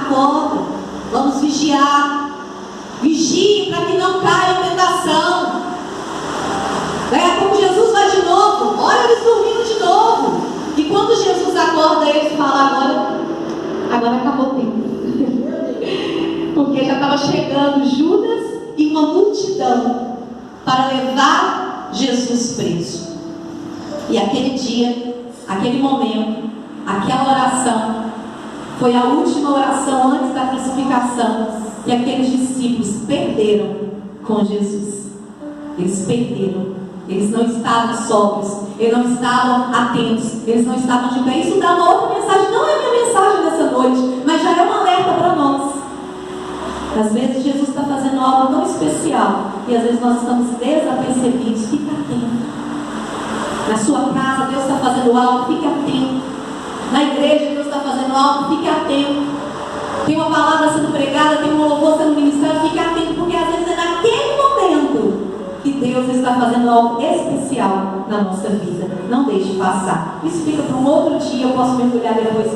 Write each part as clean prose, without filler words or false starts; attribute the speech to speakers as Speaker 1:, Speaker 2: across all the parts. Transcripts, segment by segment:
Speaker 1: acorda, vamos vigiar. Vigie para que não caia em tentação. Daí a pouco Jesus vai de novo, olha eles dormindo de novo. E quando Jesus acorda, eles falam: agora acabou o tempo. Porque já estava chegando Judas e uma multidão para levar Jesus preso. E aquele dia, aquele momento, aquela oração foi a última oração antes da crucificação. E aqueles discípulos perderam com Jesus. Eles perderam. Eles não estavam sóbrios, eles não estavam atentos, eles não estavam de pé. Isso dá uma outra mensagem, não é a minha mensagem nessa noite, mas já é um alerta para nós. Às vezes Jesus está fazendo algo tão especial e às vezes nós estamos desapercebidos. Fica atento. Na sua casa Deus está fazendo algo, fique atento. Na igreja Deus está fazendo algo, fique atento. Tem uma palavra sendo pregada, tem um louvor sendo ministrado, fique atento, porque às vezes é naquele momento que Deus está fazendo algo especial na nossa vida. Não deixe passar. Isso fica para um outro dia, eu posso mergulhar depois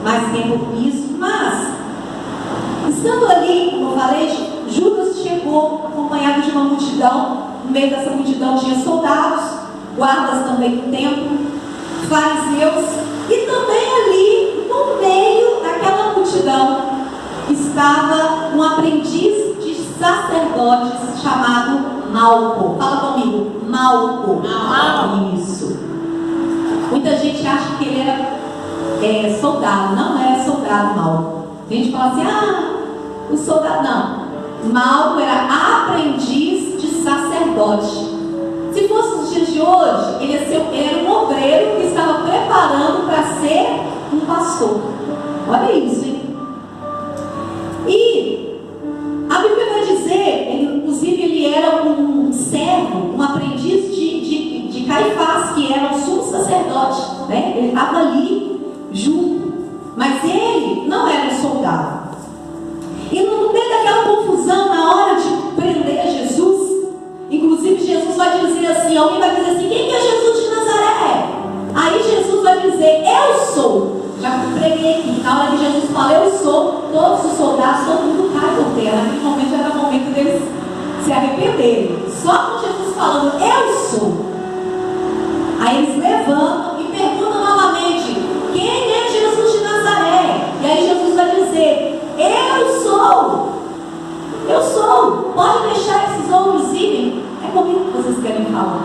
Speaker 1: mais tempo nisso. Mas, estando ali, como eu falei, Judas chegou acompanhado de uma multidão. No meio dessa multidão tinha soldados, guardas também do templo, fariseus, e também ali, no meio daquela multidão, estava um aprendiz de sacerdotes chamado Malco. Fala comigo, Malco. Isso. Muita gente acha que ele era soldado. Não era soldado, Malco. A gente fala assim: o soldado. Não. Malco era aprendiz de sacerdote. Se fosse nos dias de hoje, ele era um obreiro que estava preparando para ser um pastor. Olha isso, hein? E a Bíblia vai dizer, inclusive ele era um servo, um aprendiz de Caifás, que era um sumo sacerdote, né? Ele estava ali junto, mas ele não era um soldado. E no meio daquela confusão, na hora de prender Jesus, inclusive Jesus vai dizer assim, alguém vai dizer assim: quem que é Jesus de Nazaré? Aí Jesus vai dizer: eu sou. Já preguei aqui, na hora que Jesus fala eu sou, todos os soldados, todo mundo cai por terra. Naquele momento era o momento deles se arrependerem. Só com Jesus falando eu sou, aí eles levantam e perguntam novamente: quem é Jesus de Nazaré? E aí Jesus vai dizer: eu sou. Eu sou. Pode deixar esses outros irem. É comigo que vocês querem falar.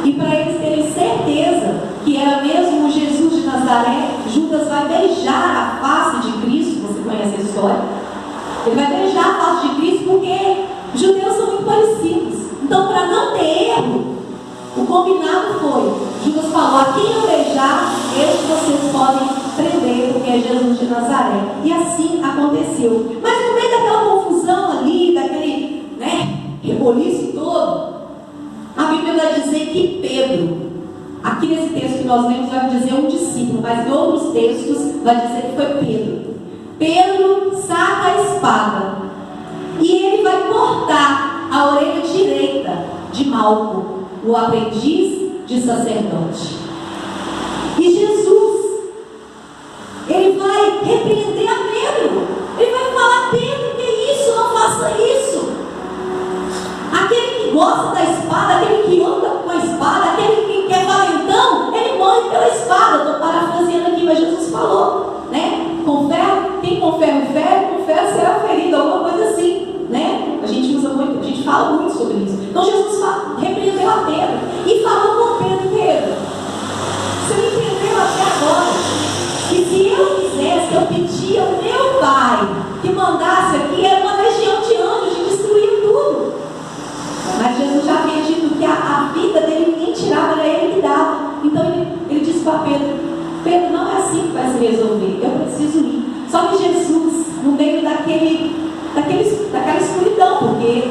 Speaker 1: E para eles terem certeza que era mesmo o Jesus de Nazaré, Judas vai beijar a face de Cristo. Você conhece a história? Ele vai beijar a face de Cristo porque os judeus são muito parecidos. Então, para não ter erro, o combinado foi: Judas falou: a quem eu beijar, este vocês podem prender, porque é Jesus de Nazaré. E assim aconteceu. Mas no meio daquela confusão ali, daquele reboliço todo, a Bíblia vai dizer que Pedro, aqui nesse texto que nós lemos vai dizer um discípulo, mas em outros textos vai dizer que foi Pedro. Pedro saca a espada e ele vai cortar a orelha direita de Malco, o aprendiz de sacerdote. E Jesus, ele vai repreender a Pedro. Ele vai falar: Pedro, que isso? Não faça isso. Aquele que gosta da espada, aquele que anda com a espada, aquele que é valentão, ele morre pela espada. Estou parafraseando aqui, mas Jesus falou, né? Com ferro, quem com ferro fere, com ferro será ferido, alguma coisa assim, né? A gente usa muito, a gente fala muito sobre isso. Então Jesus repreendeu a Pedro e falou com Pedro: Pedro, você me entendeu até agora? Que se eu quisesse, eu pedia ao meu pai que mandasse aqui, era uma legião de anjos de destruir tudo. Mas Jesus já havia dito que a vida dele ninguém tirava, era ele que dava. Então ele disse para Pedro: Pedro, não é assim que vai se resolver, eu preciso ir. Só que Jesus, no meio daquela escuridão, porque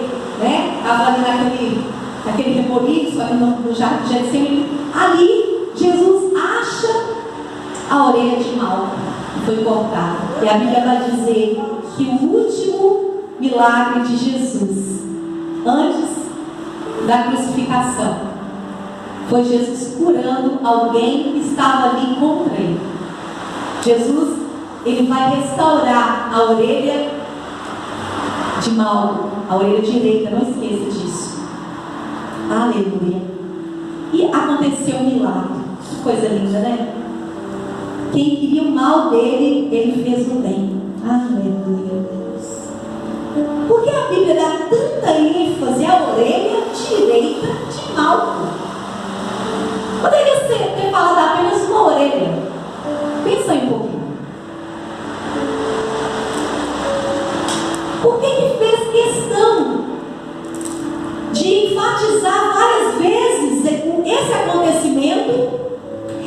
Speaker 1: estava ali naquele reboliço, ali no jardim de Getsemane, ali Jesus acha a orelha de Malco e foi cortada. E a Bíblia vai dizer que o último milagre de Jesus antes da crucificação foi Jesus curando alguém que estava ali contra ele. Jesus, ele vai restaurar a orelha de Malco, a orelha direita, não esqueça disso. Aleluia. E aconteceu um milagre. Que coisa linda, né? Quem queria o mal dele, ele fez o bem. Aleluia, Deus. Por que a Bíblia dá tanta ênfase à orelha direita de Malco? Poderia ter falado apenas uma orelha. Pensa aí um pouquinho. Por que ele fez questão de enfatizar várias vezes esse acontecimento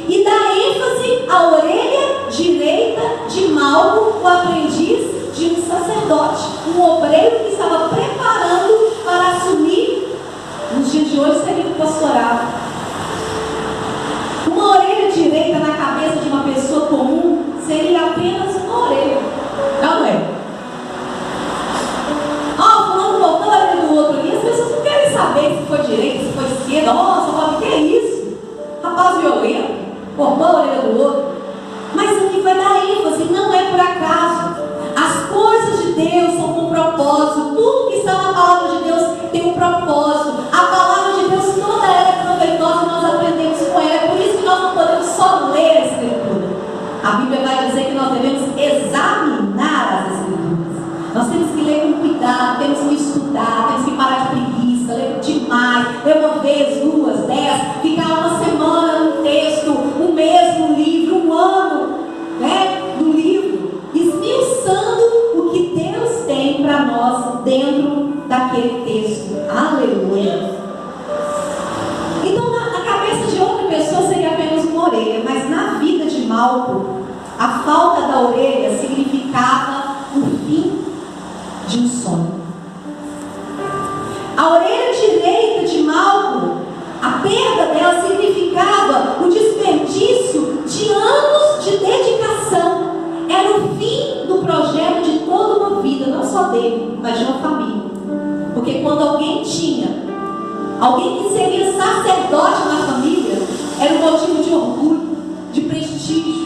Speaker 1: e dar ênfase à orelha direita de Malco, o aprendiz de um sacerdote, um obreiro que estava preparando para assumir, nos dias de hoje, seria o pastorado? Uma orelha direita na cabeça de uma pessoa comum seria apenas uma orelha, não é? Fulano botou a orelha do outro ali, as pessoas não querem saber se foi direita, se foi esquerda. Nossa, o que é isso? Rapaz violento, cortou a orelha do outro. Mas aqui vai dar ênfase, não é por acaso. As coisas de Deus são com propósito. Tudo que está na palavra de Deus tem um propósito. A palavra de Deus toda ela é proveitosa e nós aprendemos com ela. É por isso que nós não podemos só ler a Escritura. A Bíblia vai dizer que nós devemos examinar as Escrituras. Nós temos que ler com cuidado, temos que estudar, temos que parar de preguiça, ler demais, ler uma vez, 2, 10, ficar uma semana num texto, um mês no livro, um ano, né, no livro, esmiuçando o que Deus tem para nós dentro daquele texto. Aleluia! Então, na cabeça de outra pessoa seria apenas uma orelha, mas na vida de Malco, a falta da orelha significava o fim de um sonho. A orelha direita de Malco, a perda dela significava o desperdício de anos de dedicação. Era o fim do projeto de toda uma vida, não só dele, mas de uma família. Porque quando alguém que seria sacerdote na família, era um motivo de orgulho, de prestígio.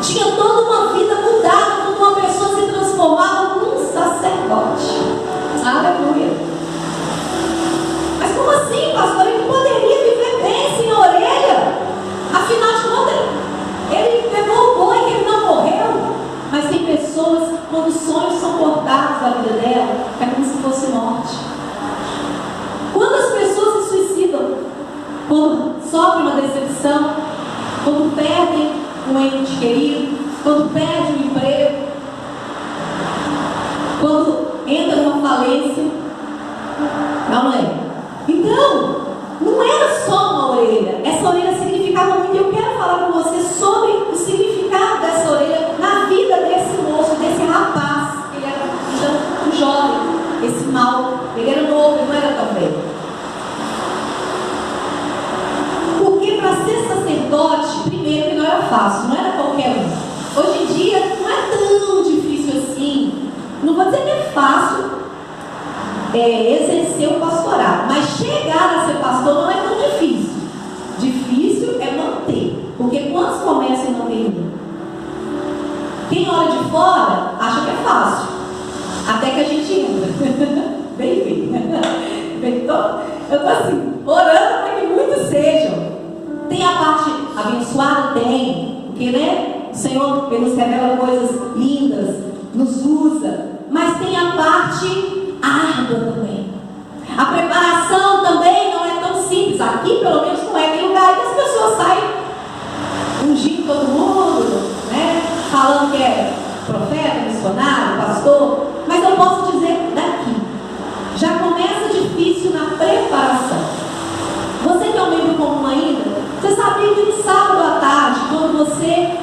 Speaker 1: Tinha toda uma vida mudada quando uma pessoa se transformava num sacerdote. Aleluia. Mas como assim, pastor? Ele poderia viver bem sem a orelha? Afinal de contas, ele pegou o boi que ele não morreu. Mas tem pessoas, quando os sonhos são cortados da vida dela, é como se fosse morte. Quantas pessoas se suicidam quando sofrem uma decepção, quando perdem um ente querido, quando perdem um emprego, quando entra numa falência? Não é? Então, não era só uma orelha. Essa orelha significava muito. Eu quero falar com você sobre o significado dessa orelha na vida desse moço, desse rapaz. Ele era um jovem, esse Malco. Ele era novo, ele não era tão velho. Porque para ser sacerdote, primeiro que não era fácil, não era qualquer um. Hoje em dia não é tão difícil assim. Não vou dizer que é fácil exercer o pastorado, mas chegar a ser pastor não é tão difícil. Difícil é manter, porque quantos começam e não terminam? Quem olha de fora acha que é fácil, até que a gente entra. Bem. Então, eu estou assim, orando para que muitos sejam. Tem a parte abençoada? Tem, porque né, o Senhor Ele nos revela coisas lindas, nos usa, mas tem a parte árdua também. A preparação também não é tão simples. Aqui pelo menos não é. Tem lugar que as pessoas saem ungindo todo mundo, né? Falando que é profeta, missionário, pastor. Mas eu posso dizer daqui, já começa difícil na preparação. Você que é um membro comum ainda, você sabia que no sábado à tarde, quando você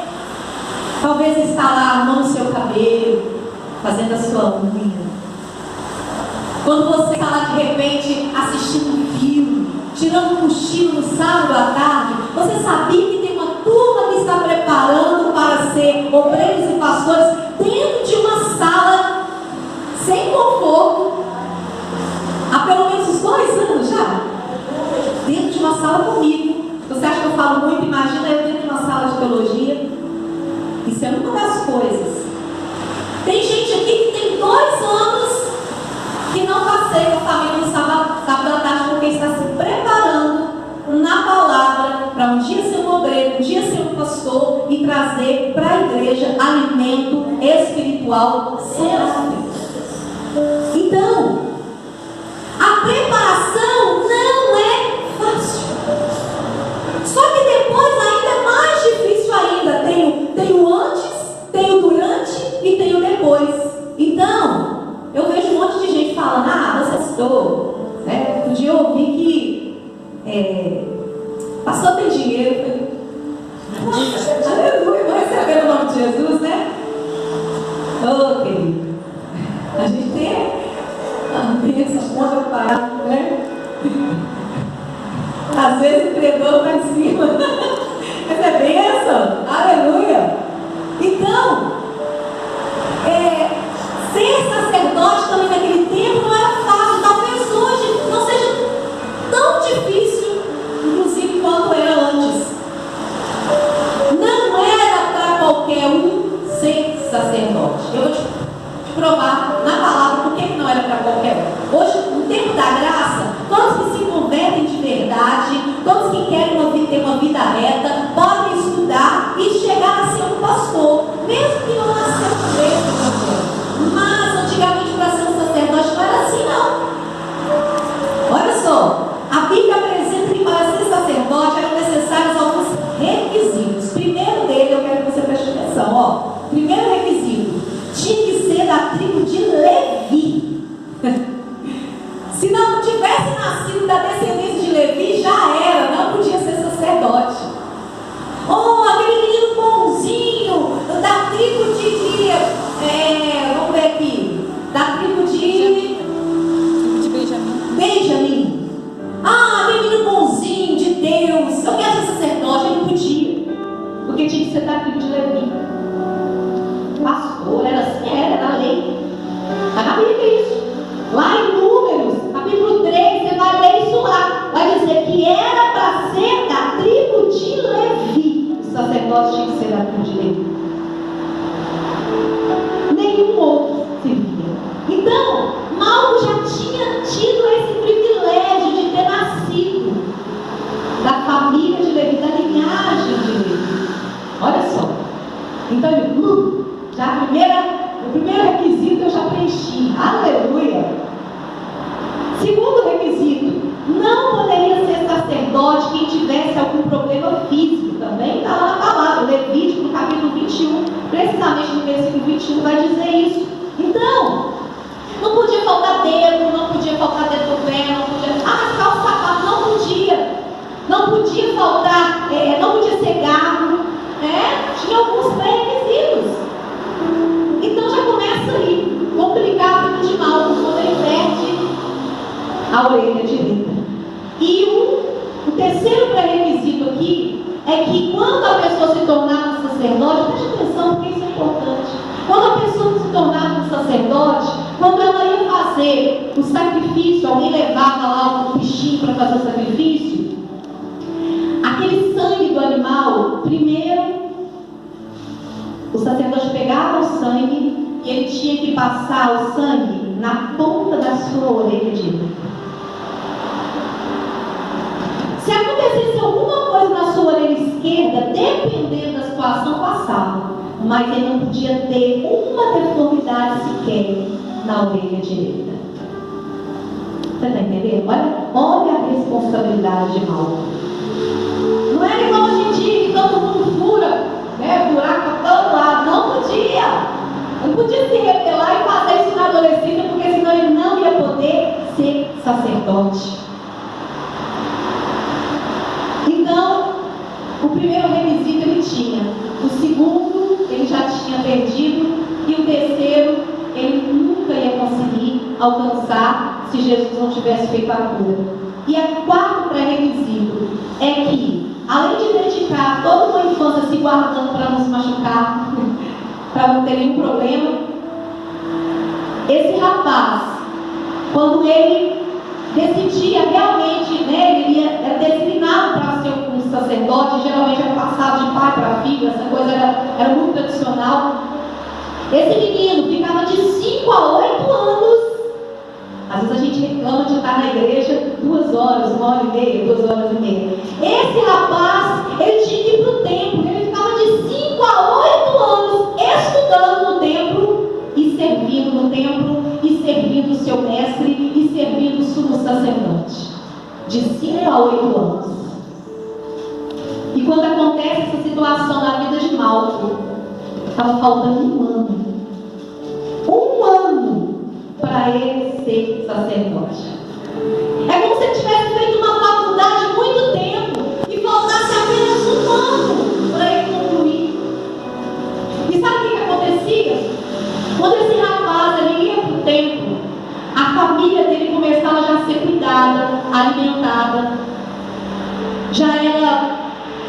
Speaker 1: talvez está lá arrumando o seu cabelo, fazendo a sua unha, quando você está lá de repente assistindo um filme, tirando um cochilo no sábado à tarde, você sabia que tem uma turma que está preparando para ser obreiros e pastores dentro de uma sala sem conforto há pelo menos uns 2 anos já? Dentro de uma sala comigo. Você acha que eu falo muito? Imagina eu dentro de uma sala de teologia. Isso é uma das coisas ceia com a família no sábado à tarde porque está se preparando na palavra para um dia ser um obreiro, um dia ser um pastor e trazer para a igreja alimento espiritual certo. Então, a preparação não é fácil. Só que depois ainda é mais difícil ainda. Tem o antes, tem o durante e tem o depois. Então, eu vejo um monte de gente falando, você estou. Um dia eu ouvi que pastor tem dinheiro. Aleluia, vou receber o nome de Jesus, né? Ô, querido. A gente tem a bênção contra o pai, né? Às vezes o credor está em cima. Mas é bênção. Aleluia. Então, ser sacerdote também naquele tempo não era fácil. Talvez hoje não seja tão difícil, inclusive, quanto era antes. Não era para qualquer um ser sacerdote. Eu vou te provar na palavra por que não era para qualquer um. Hoje, no tempo da graça, todos que se convertem de verdade, todos que querem ter uma vida reta, podem estudar e chegar a ser um pastor, mesmo que não nasceu com Deus. Mas antigamente para ser um sacerdote não era assim, não. Olha só, a Bíblia apresenta que para ser sacerdote eram necessários alguns requisitos. Primeiro dele, eu quero que você preste atenção. Primeiro requisito, tinha que ser da tribo de Levi. Se não tivesse nascido da descendência de Levi, já era, não podia ser sacerdote. Aquele menino bonzinho, da tribo de vamos ver aqui, da tribo de Benjamim. Aquele menino bonzinho de Deus, eu quero ser sacerdote. Ele não podia, porque tinha que ser da tribo de Levi. Pastor, era assim, era na lei. Está na Bíblia isso. Lá em Números, capítulo 3, você vai ler isso lá. Vai dizer que era para ser da tribo de Levi. O sacerdote tinha que ser da tribo de Levi. Nenhum outro servia. Então, Malco já tinha tido esse privilégio de ter nascido da família de Levi, da linhagem de Levi. Olha só. Então, o primeiro requisito eu já preenchi. Aleluia! Segundo requisito, não poderia ser sacerdote quem tivesse algum problema físico. Também está lá na palavra, Levítico, no capítulo 21, precisamente no versículo 21, vai dizer isso. Então, não podia faltar dedo, não podia faltar dedo do pé, não podia. Mas calça sapato, não podia. Não podia faltar, não podia ser gago. Tinha alguns pré-requisitos. Então já começa aí, complicado de mal, quando ele perde a orelha direita. E o terceiro pré-requisito aqui é que quando a pessoa se tornava um sacerdote, preste atenção porque isso é importante. Quando a pessoa se tornava um sacerdote, quando ela ia fazer o sacrifício, alguém levava lá um bichinho para fazer o sacrifício, aquele sangue do animal, primeiro o sacerdote pegava o sangue e ele tinha que passar o sangue na ponta da sua orelha direita. Se acontecesse alguma coisa na sua orelha esquerda, dependendo da situação, passava. Mas ele não podia ter uma deformidade sequer na orelha direita. Você está entendendo? Olha a responsabilidade de Malco. Não era igual hoje em dia que todo mundo fura. Buraco para todo lado, não podia se rebelar e fazer isso na adolescência, porque senão ele não ia poder ser sacerdote. Então, o primeiro requisito ele tinha, o segundo ele já tinha perdido, e o terceiro ele nunca ia conseguir alcançar se Jesus não tivesse feito a cura. E o quarto pré-requisito é que, além de dedicar toda uma infância se guardando para não se machucar, para não ter nenhum problema, esse rapaz, quando ele decidia realmente, ele era designado para ser um sacerdote, geralmente era passado de pai para filho, essa coisa era muito tradicional. Esse menino ficava de 5 a 8 anos Às vezes a gente reclama de estar na igreja 2 horas, 1h30, 2h30. Esse rapaz, ele tinha que ir para o templo. Ele ficava de 5 a 8 anos estudando no templo e servindo no templo e servindo o seu mestre e servindo o sumo sacerdote. De 5 a 8 anos. E quando acontece essa situação na vida de Malco, estava faltando 1 ano. 1 ano para ele ser sacerdote. É como se ele tivesse feito uma faculdade há muito tempo e faltasse apenas 1 ano para ele concluir. E sabe o que acontecia? Quando esse rapaz ele ia para o templo, a família dele começava já a ser cuidada, alimentada, já era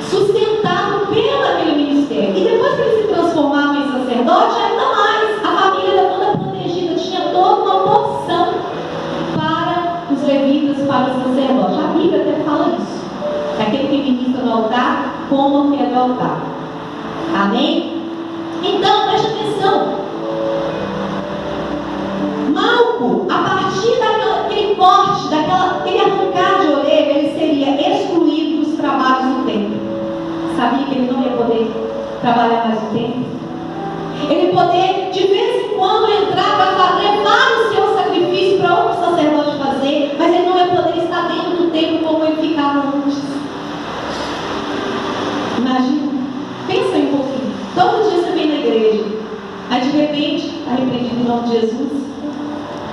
Speaker 1: sustentado pelo aquele ministério. E depois que ele se transformava em sacerdote, ainda mais, a família era toda protegida, tinha toda uma porção para os levitas, para os sacerdotes. A Bíblia até fala isso. Aquele que ministra no altar, coma o que é do altar. Amém? Então, preste atenção. Malco, a partir daquele corte, daquele arrancar de orelha, ele seria excluído dos trabalhos do templo. Sabia que ele não ia poder trabalhar mais no templo? Ele poder, de vez em quando, entrar para levar o seu sacrifício para outro sacerdote fazer, mas ele não ia poder estar dentro do templo como ele ficava antes. Imagina, pensa um pouquinho. Todo dia você vem na igreja, aí de repente, está repreendido em nome de Jesus.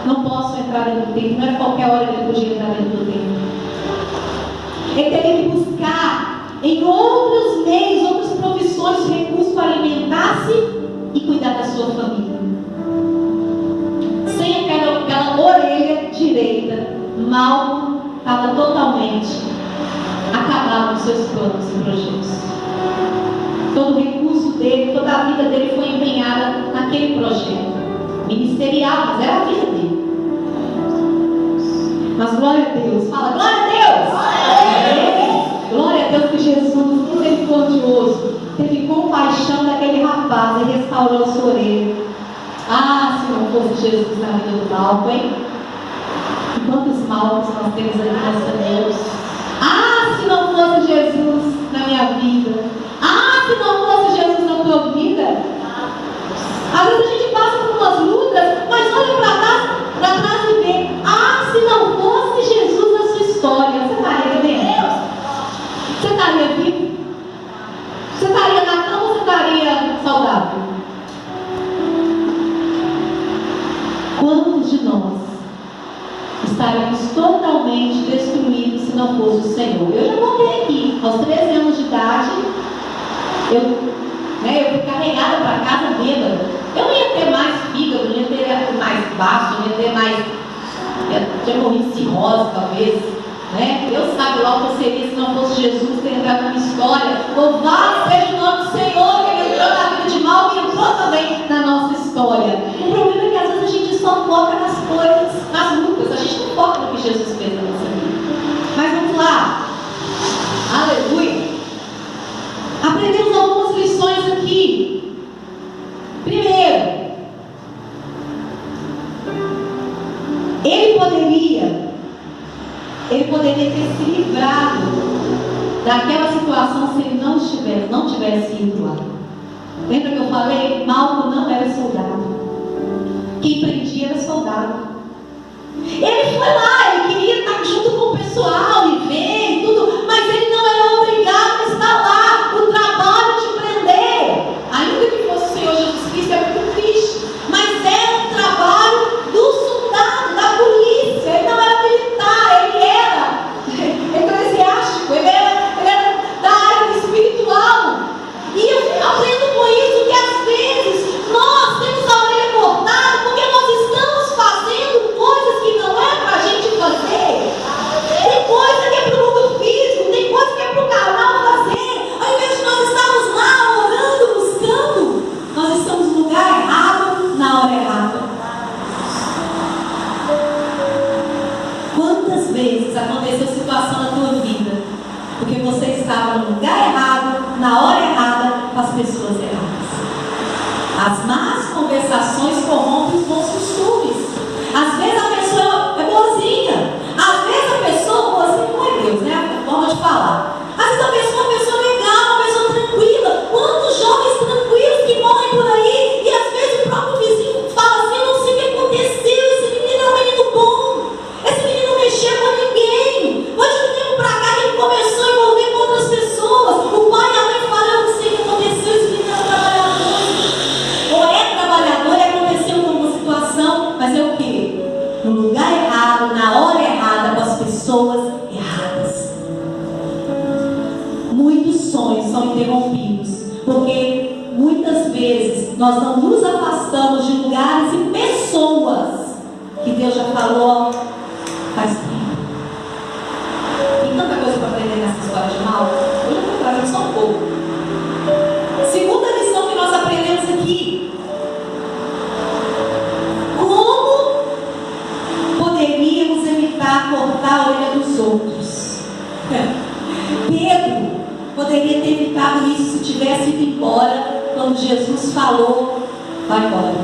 Speaker 1: Não posso entrar dentro do templo, não é qualquer hora que ele podia entrar dentro do templo. Ele teria que buscar em outros meios, outras profissões, recursos para alimentar-se e cuidar da sua família. Sem aquela orelha direita, Malco estava totalmente acabado com seus planos e projetos. Todo o recurso dele, toda a vida dele foi empenhada naquele projeto ministerial, mas era a vida dele. Mas glória a Deus, fala glória a Deus! Glória a Deus que Jesus, misericordioso, teve compaixão daquele rapaz e restaurou a sua orelha. Ah, se não fosse Jesus na vida do Malco, hein? E quantos Malcos nós temos aqui nessa noite? Ah, se não fosse Jesus na minha vida. Ah, se não fosse Jesus na tua vida. Às vezes a gente passa por umas lutas, mas olha para trás e vê. Ah, se não fosse Jesus na sua história, você estaria vivendo? Você estaria vivo? Você estaria na cama ou você estaria saudável? Quantos de nós estaríamos totalmente destruídos se não fosse o Senhor? Eu já contei aqui, aos 13 anos de idade, eu fui carregada para casa bêbada. Eu não ia ter mais fígado, não ia ter mais baço, não ia ter mais. Tinha morrido cirrose, talvez. Né? Deus sabe lá o que eu seria se não fosse Jesus ter entrado na minha história. Louvado seja o nome do Senhor, que ele entrou na vida de Malco e entrou também na nossa história. O problema é que às vezes a gente só foca nas coisas, nas lutas. A gente não foca no que Jesus fez na nossa vida. Mas vamos lá. Aleluia. Aprendemos algumas lições aqui. Primeiro, ele poderia ter se livrado daquela situação se ele não tivesse ido lá. Lembra que eu falei? Malco não era soldado. Quem prendia era soldado. Ele foi lá, ele queria estar junto com o pessoal e ver e tudo, mas ele não era obrigado a estar lá. O trabalho de prender, ainda que fosse o Senhor Jesus Cristo, é muito triste, mas era o trabalho do soldado, da polícia. Ele não era militar, ele era eclesiástico, ele era da área espiritual. E eu aprendo com isso que às vezes nós temos a orelha cortada porque nós estamos fazendo coisas que não é para a gente fazer. Tem coisa que é para o mundo físico, tem coisa que é para o carnal fazer. Ao invés de nós estarmos lá orando, buscando, nós estamos no lugar errado, na hora errada. Quantas vezes aconteceu situação na tua vida porque você estava no lugar errado, na hora errada, com as pessoas erradas? As más conversações corrompem os bons costumes. Às vezes a pessoa nós não nos afastamos de lugares e pessoas que Deus já falou faz tempo. Tem tanta coisa para aprender nessa história de mal. Hoje eu vou trazer só um pouco. Segunda lição que nós aprendemos aqui: como poderíamos evitar cortar a orelha dos outros? Pedro poderia ter evitado isso se tivesse ido embora quando Jesus falou: vai embora.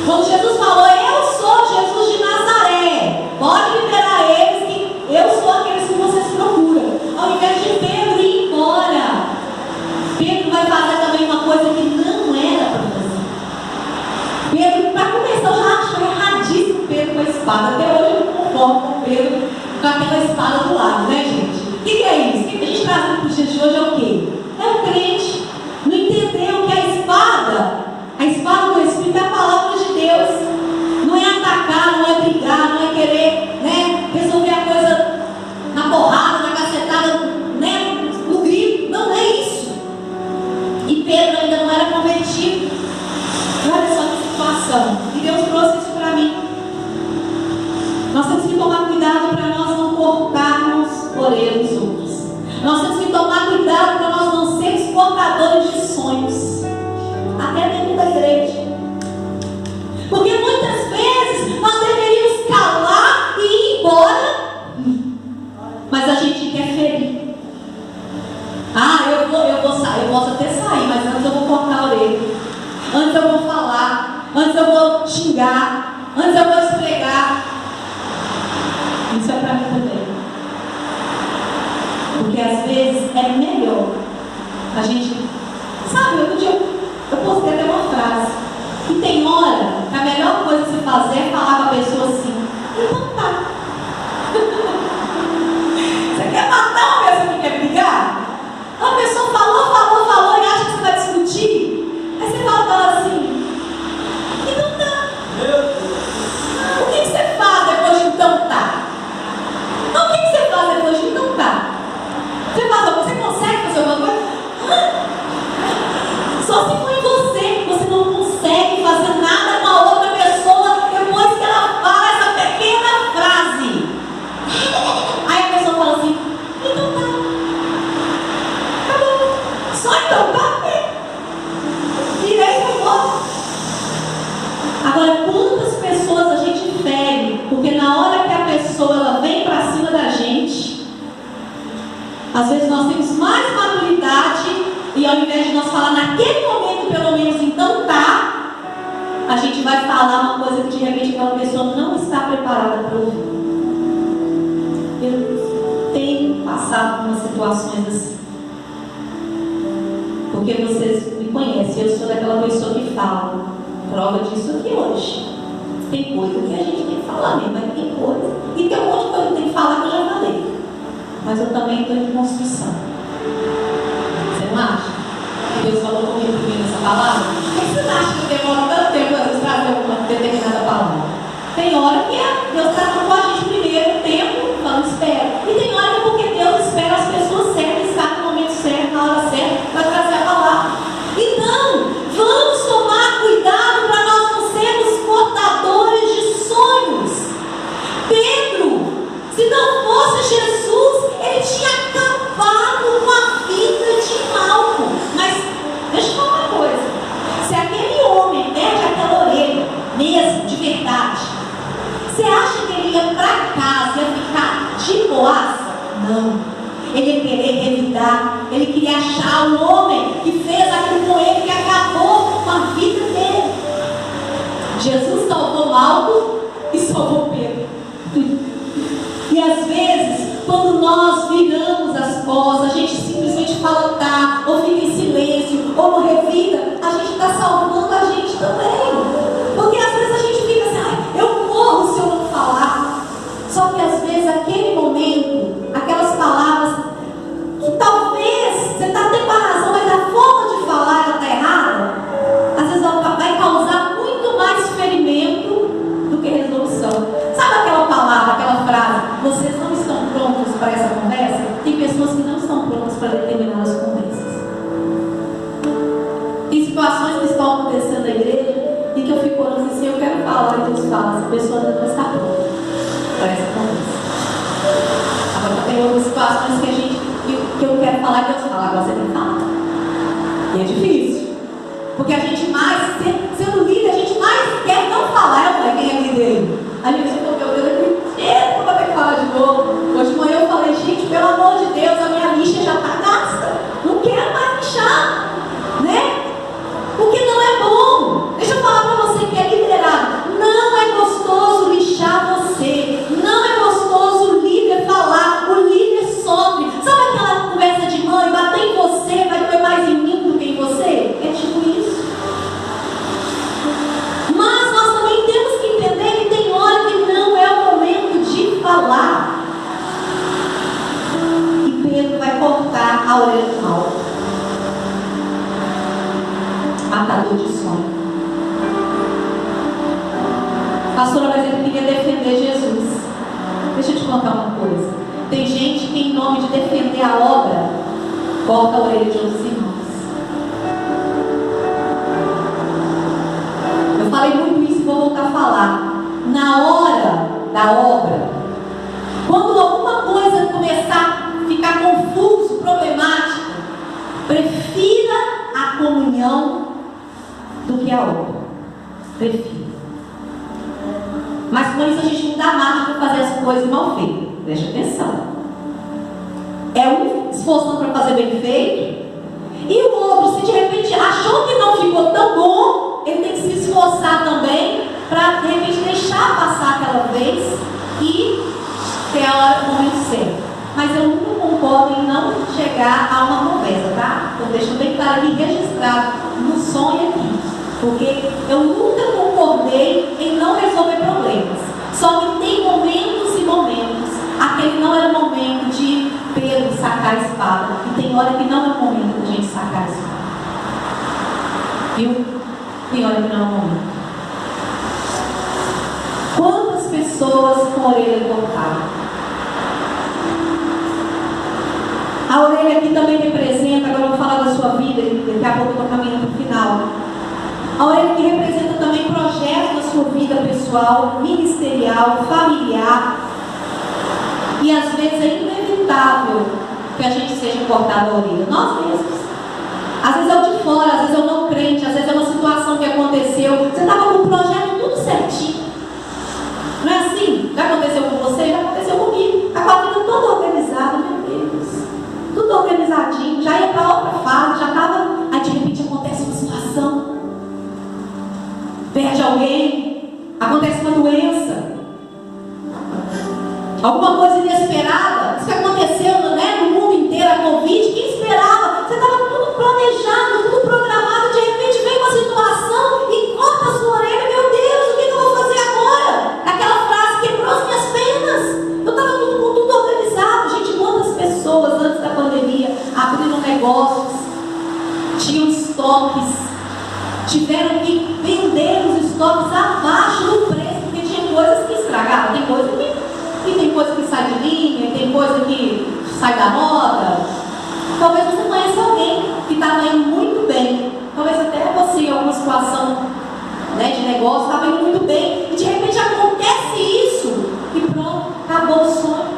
Speaker 1: Quando Jesus falou: eu sou Jesus de Nazaré, pode liberar eles, que eu sou aqueles que vocês procuram. Ao invés de Pedro ir embora, Pedro vai fazer também uma coisa que não era para fazer. Pedro, para começar, eu já acho erradíssimo Pedro com a espada. Até hoje eu não conformo com Pedro com aquela espada do lado, né, gente? O que é isso? O que a gente traz para os dias de hoje é o quê? É o crente. Não entendeu que a espada do Espírito é a palavra de Deus. Não é atacar, não é brigar, não é querer, né, resolver a coisa na porrada, na cacetada, né, no grito. Não é isso. E Pedro ainda não era convertido. E olha só que situação. E Deus trouxe isso para mim. Nós temos que tomar cuidado para nós não cortarmos orelhas dos outros. Nós temos que tomar cuidado para nós não sermos portadores de sonhos, até dentro da igreja. Porque muitas vezes nós deveríamos calar e ir embora, mas a gente quer ferir. Eu vou sair, eu posso até sair, mas antes eu vou cortar a orelha, antes eu vou falar, antes eu vou xingar, antes eu vou esfregar. Isso é para mim também. Porque às vezes é melhor a gente, sabe, outro dia eu postei até uma frase, e tem hora que a melhor coisa que você fazer é falar com a pessoa assim: então tá. Você quer matar uma pessoa que quer brigar? A pessoa falou e acha que você vai discutir. Aí você fala para ela assim: então tá. O que você faz depois de então tá? Não, o que você faz depois de então tá? Você consegue fazer alguma coisa? Só se for em você. Você não consegue fazer nada com a outra pessoa depois que ela fala essa pequena frase. Aí a pessoa fala assim: então tá. Acabou. Só então tá. Virei e foi embora. Agora, quantas pessoas a gente fere? Porque na hora que a pessoa ela vem pra cima da gente, às vezes nós temos mais maturidade e ao invés de nós falar naquele momento, pelo menos então tá, a gente vai falar uma coisa que de repente aquela pessoa não está preparada para ouvir. Eu tenho passado por umas situações assim. Porque vocês me conhecem, eu sou daquela pessoa que fala. Prova disso aqui hoje. Tem coisa que a gente tem que falar mesmo, mas tem coisa. E tem um monte de coisa que tem que falar que eu já falei. Mas eu também estou em construção. Você não acha? Deus falou comigo primeiro essa palavra? Por que você acha que demora tanto tempo para trazer uma determinada palavra? Tem hora que Deus está com a gente primeiro, tempo, falando espera. E tem hora que porque Deus espera as pessoas certas, está no momento certo, na hora certa, para trazer a palavra. Então, vamos tomar cuidado para nós não sermos portadores de sonhos. Pedro, se não fosse Jesus, ele tinha acabado com a vida de Malco. Mas, deixa eu falar uma coisa: se aquele homem perde aquela orelha, mesmo, de verdade, você acha que ele ia para casa, ia ficar de boaça? Não. Ele ia querer revidar, ele queria achar o homem que fez aquilo com ele, que acabou com a vida dele. Jesus salvou Malco e salvou Pedro. E às vezes, quando nós viramos as costas, a gente simplesmente fala tá, ou fica em silêncio, ou não revida, a gente está salvando a gente também. Porque às vezes a gente fica assim: eu morro se eu não falar. Só que às vezes aquele momento, aquelas palavras que talvez você está até com a razão, mas a forma de falar ela está errada, às vezes ela vai causar muito mais ferimento do que resolução. Sabe aquela palavra, aquela frase: vocês não estão prontos para essa conversa? Tem pessoas que não estão prontas para determinadas conversas. falar e Deus fala, essa pessoa ainda não está pronta para essa conversa. Agora tem outras situações que eu quero falar e Deus fala, agora você tem que falar. E é difícil. Porque a gente mais, sendo líder, a gente mais quer não falar. Eu falei, quem é líder aí? A gente ficou, meu Deus, eu vou ter que falar de novo. Hoje de manhã eu falei, gente, pelo amor de Deus, a minha lixa já está gasta. Não quero mais lixar, né? Porque não é bom. Deixa eu falar para você que é liderado. Não é gostoso lixar você. Não é gostoso o líder falar. O líder sofre. Sabe aquela conversa de mãe? Bater em você vai doer mais em mim do que em você? É tipo isso. Mas nós também temos que entender que tem hora que não é o momento de falar. E Pedro vai cortar a orelha do mal. Matador de sonho. Pastora, mas ele queria defender Jesus. Deixa eu te contar uma coisa. Tem gente que, em nome de defender a obra, corta a orelha de outros irmãos. Eu falei muito isso e vou voltar a falar. Na hora da obra, quando alguma coisa começar a ficar confuso, problemático, prefira a comunhão do que a obra. Prefiro. Mas com isso a gente não dá margem para fazer as coisas mal feitas. Preste atenção. É um esforçando para fazer bem feito, e o outro, se de repente achou que não ficou tão bom, ele tem que se esforçar também para de repente deixar passar aquela vez e ter a hora, o momento certo. Mas eu nunca concordo em não chegar a uma conversa, tá? Então deixa bem claro aqui, registrado no som e aqui. Porque eu nunca concordei em não resolver problemas. Só que tem momentos e momentos. Aquele não era o momento de Pedro sacar a espada. E tem hora que não é o momento da gente sacar a espada. Viu? Tem hora que não é o momento. Quantas pessoas com a orelha cortada? A orelha aqui também representa, agora eu vou falar da sua vida, e daqui a pouco eu estou caminhando para o final. A orelha que representa também projetos da sua vida pessoal, ministerial, familiar. E às vezes é inevitável que a gente seja cortado a orelha. Nós mesmos. Às vezes é o de fora, às vezes é o não crente, às vezes é uma situação que aconteceu. Você estava com o projeto tudo certinho. Não é assim? Já aconteceu com você? Já aconteceu comigo. A tua vida toda organizada, meu Deus. Tudo organizadinho, já ia para outra fase, já estava. Aí de repente acontece uma situação. Perde alguém, acontece uma doença, alguma coisa inesperada. Isso que aconteceu, né, no mundo inteiro, a Covid, quem esperava? Você estava tudo planejado, tudo programado, de repente vem uma situação e corta a sua orelha. Meu Deus, o que eu vou fazer agora? Aquela frase quebrou as minhas pernas. Eu estava com tudo organizado. Gente, quantas pessoas antes da pandemia abriram negócios, tinham estoques, tiveram que vender os estoques abaixo do preço, porque tinha coisas que estragaram, tem coisa que sai de linha, tem coisa que sai da moda. Talvez você conheça alguém que estava indo muito bem, talvez até você em alguma situação, né, de negócio, estava indo muito bem, e de repente acontece isso, e pronto, acabou o sonho.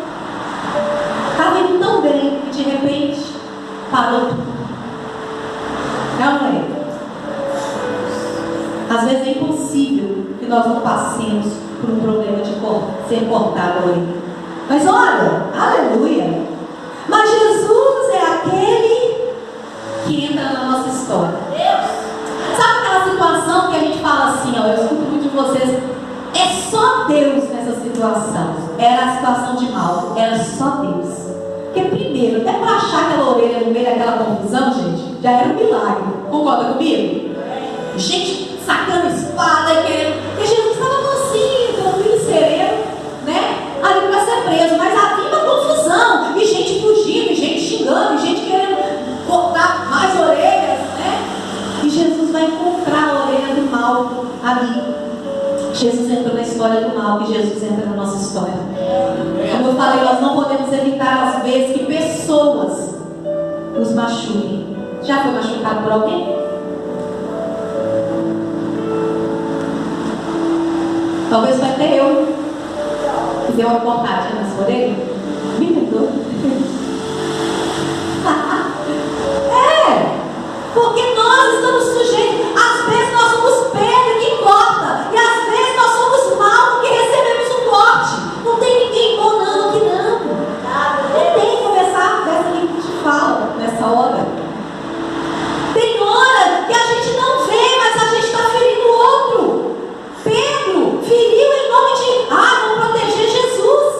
Speaker 1: Estava indo tão bem, e de repente parou tudo. Não é? Às vezes é impossível que nós não passemos por um problema de ser cortado a orelha. Mas olha, aleluia! Mas Jesus é aquele que entra na nossa história. Deus! Sabe aquela situação que a gente fala assim, ó, eu escuto muito de vocês, é só Deus nessa situação. Era a situação de mal, era só Deus. Porque primeiro, até para achar aquela orelha no meio daquela confusão, gente, já era um milagre. Concorda comigo? Gente sacando espada e querendo. Porque Jesus estava assim, tranquilo e sereno, né? Ali para ser preso. Mas havia uma confusão. E gente fugindo, e gente xingando, e gente querendo cortar mais orelhas, né? E Jesus vai encontrar a orelha do mal ali. Jesus entrou na história do mal, e Jesus entra na nossa história. Como eu falei, nós não podemos evitar às vezes que pessoas nos machuquem. Já foi machucado por alguém? Talvez vai ter eu que deu uma cortadinha na sua orelha. Me perdoa. Porque nós estamos sujeitos. Às vezes nós somos pedra que corta. E às vezes nós somos mal porque recebemos um corte. Não tem ninguém bonando aqui não. Não tem que conversar dessa que a gente fala nessa hora. Tem hora que a gente não vê, mas a gente está ferindo o outro. Pedro feriu em nome de vamos proteger Jesus.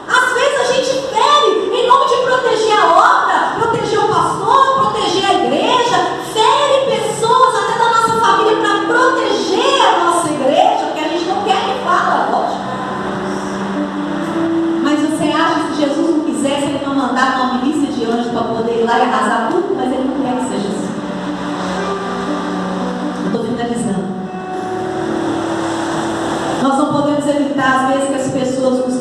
Speaker 1: Às vezes a gente fere em nome de proteger a obra, proteger o pastor, proteger a igreja, fere pessoas até da nossa família para proteger a nossa igreja, porque a gente não quer que fala, lógico. Mas você acha que se Jesus não quisesse, ele não mandava uma milícia de anjos para poder ir lá e arrasar tudo? Mas ele não quer que seja assim. Eu estou finalizando. Nós não podemos evitar, às vezes, que as pessoas nos